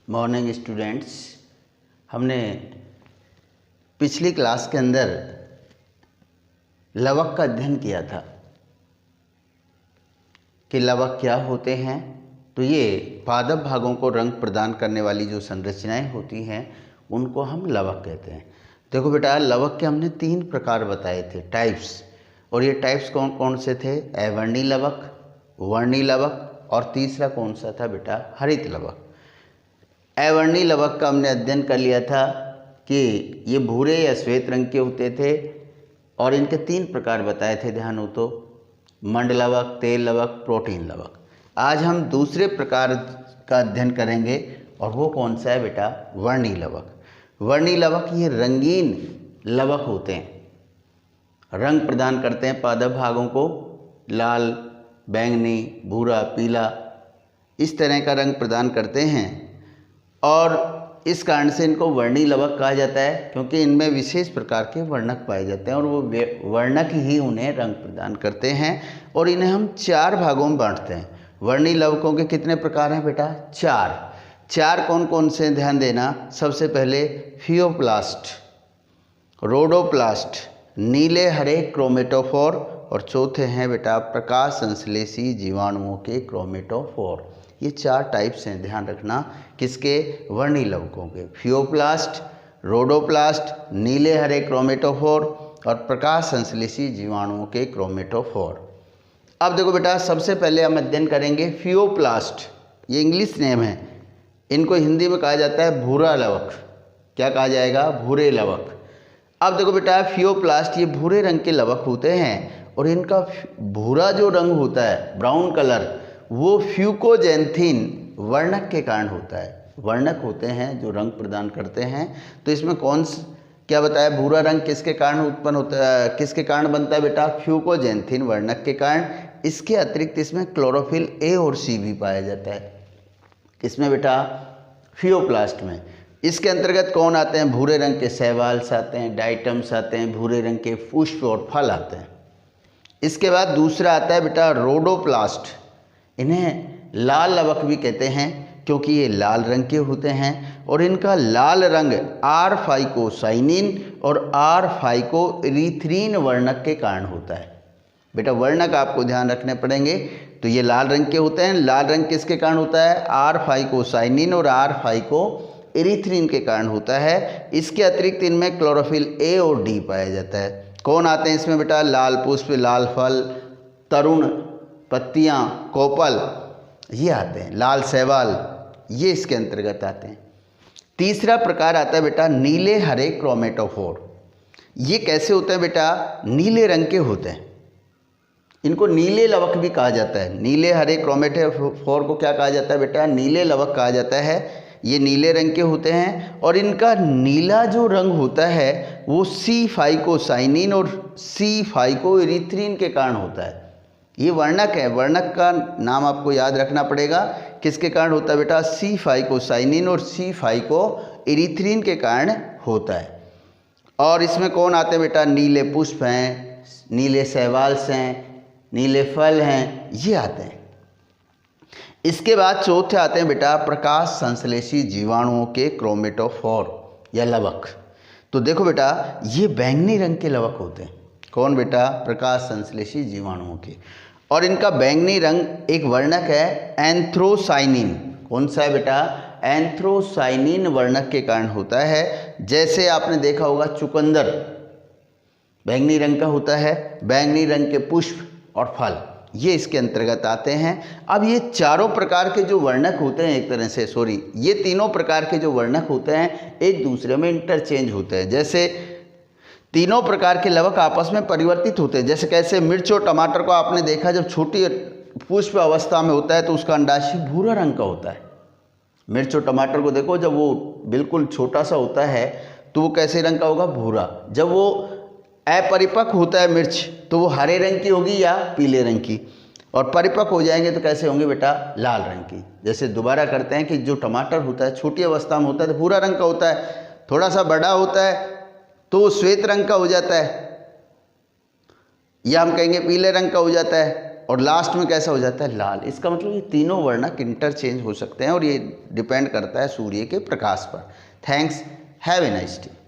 Morning students. हमने पिछली class के अंदर लवक का अध्ययन किया था कि लवक क्या होते हैं। तो ये पादप भागों को रंग प्रदान करने वाली जो संरचनाएं होती हैं उनको हम लवक कहते हैं। देखो बेटा, लवक के हमने 3 प्रकार बताए थे, टाइप्स। और ये टाइप्स कौन कौन से थे? अवर्णी लवक, वर्णी लवक और तीसरा कौन सा था बेटा? हरित लवक। अवर्णी लवक का हमने अध्ययन कर लिया था कि ये भूरे या श्वेत रंग के होते थे और इनके 3 प्रकार बताए थे, ध्यान हो तो, मंड लवक, तेल लवक, प्रोटीन लवक। आज हम दूसरे प्रकार का अध्ययन करेंगे और वो कौन सा है बेटा? वर्णी लवक। वर्णी लवक ये रंगीन लवक होते हैं, रंग प्रदान करते हैं पादप भागों को, लाल, बैंगनी, भूरा, पीला, इस तरह का रंग प्रदान करते हैं और इस कारण से इनको वर्णी लवक कहा जाता है, क्योंकि इनमें विशेष प्रकार के वर्णक पाए जाते हैं और वो वर्णक ही उन्हें रंग प्रदान करते हैं। और इन्हें हम 4 भागों में बांटते हैं। वर्णी लवकों के कितने प्रकार हैं बेटा? 4 कौन कौन से? ध्यान देना। सबसे पहले फियोप्लास्ट, रोडोप्लास्ट, नीले हरे क्रोमेटोफोर और चौथे हैं बेटा प्रकाश संश्लेषी जीवाणुओं के क्रोमेटोफोर। ये 4 टाइप्स हैं, ध्यान रखना, किसके? वर्णी लवकों के। फियोप्लास्ट, रोडोप्लास्ट, नीले हरे क्रोमेटोफोर और प्रकाश संश्लेषी जीवाणुओं के क्रोमेटोफोर। अब देखो बेटा, सबसे पहले हम अध्ययन करेंगे फियोप्लास्ट। ये इंग्लिश नेम है, इनको हिंदी में कहा जाता है भूरा लवक। क्या कहा जाएगा? भूरे लवक। अब देखो बेटा, फियोप्लास्ट ये भूरे रंग के लवक होते हैं और इनका भूरा जो रंग होता है, ब्राउन कलर, वो फ्यूकोजेंथिन वर्णक के कारण होता है। वर्णक होते हैं जो रंग प्रदान करते हैं। तो इसमें क्या बताया? भूरा रंग किसके कारण उत्पन्न होता है, किसके कारण बनता है बेटा? फ्यूकोजेंथिन वर्णक के कारण। इसके अतिरिक्त इसमें क्लोरोफिल ए और सी भी पाया जाता है। इसमें बेटा फियोप्लास्ट में इसके अंतर्गत कौन आते हैं? भूरे रंग के शैवाल्स आते हैं, डाइटम्स आते हैं, भूरे रंग के पुष्प और फल आते हैं। इसके बाद दूसरा आता है बेटा रोडोप्लास्ट। इन्हें लाल लवक भी कहते हैं क्योंकि ये लाल रंग के होते हैं और इनका लाल रंग आर फाइकोसाइनिन और आर फाइकोइरिथ्रीन वर्णक के कारण होता है। बेटा वर्णक आपको ध्यान रखने पड़ेंगे। तो ये लाल रंग के होते हैं। लाल रंग किसके कारण होता है? आर फाइकोसाइनिन और आर फाइकोइरिथ्रीन के कारण होता है। इसके अतिरिक्त इनमें क्लोरोफिल ए और डी पाया जाता है। कौन आते हैं इसमें बेटा? लाल पुष्प, लाल फल, तरुण पत्तियां, कोपल, ये आते हैं। लाल शैवाल, ये इसके अंतर्गत आते हैं। तीसरा प्रकार आता है बेटा नीले हरे क्रोमेटोफोर। ये कैसे होते हैं बेटा? नीले रंग के होते हैं। इनको नीले लवक भी कहा जाता है। नीले हरे क्रोमेटोफोर को क्या कहा जाता है बेटा? नीले लवक कहा जाता है। ये नीले रंग के होते हैं और इनका नीला जो रंग होता है वो सी फाइकोसाइनिन और सी फाइकोइरिथ्रीन के कारण होता है। ये वर्णक है, वर्णक का नाम आपको याद रखना पड़ेगा। किसके कारण होता है बेटा? सी फाइकोसाइनिन और सी फाइकोइरिथ्रीन के कारण होता है। और इसमें कौन आते हैं बेटा? नीले पुष्प हैं, नीले शैवाल्स हैं, नीले फल हैं, ये आते हैं। इसके बाद चौथे आते हैं बेटा प्रकाश संश्लेषी जीवाणुओं के क्रोमेटोफोर या लवक। तो देखो बेटा, ये बैंगनी रंग के लवक होते हैं। कौन बेटा? प्रकाश संश्लेषी जीवाणुओं के। और इनका बैंगनी रंग एक वर्णक है एंथ्रोसाइनिन। कौन सा है बेटा? एंथ्रोसाइनिन वर्णक के कारण होता है। जैसे आपने देखा होगा चुकंदर बैंगनी रंग का होता है, बैंगनी रंग के पुष्प और फल ये इसके अंतर्गत आते हैं। अब ये चारों प्रकार के जो वर्णक होते हैं, एक तरह से ये तीनों प्रकार के जो वर्णक होते हैं एक दूसरे में इंटरचेंज होते हैं। जैसे तीनों प्रकार के लवक आपस में परिवर्तित होते हैं। जैसे कैसे? मिर्च और टमाटर को आपने देखा, जब छोटी पुष्प अवस्था में होता है तो उसका अंडाशय भूरा रंग का होता है। मिर्च और टमाटर को देखो, जब वो बिल्कुल छोटा सा होता है तो वो कैसे रंग का होगा? भूरा। जब वो अपरिपक्व होता है मिर्च तो वो हरे रंग की होगी या पीले रंग की, और परिपक्व हो जाएंगे तो कैसे होंगे बेटा? लाल रंग की। जैसे दोबारा करते हैं कि जो टमाटर होता है छोटी अवस्था में होता है तो भूरा रंग का होता है, थोड़ा सा बड़ा होता है तो वो श्वेत रंग का हो जाता है, या हम कहेंगे पीले रंग का हो जाता है। और लास्ट में कैसा हो जाता है, लाल। इसका मतलब ये तीनों वर्णक इंटरचेंज हो सकते हैं और ये डिपेंड करता है सूर्य के प्रकाश पर। Thanks, have a nice day.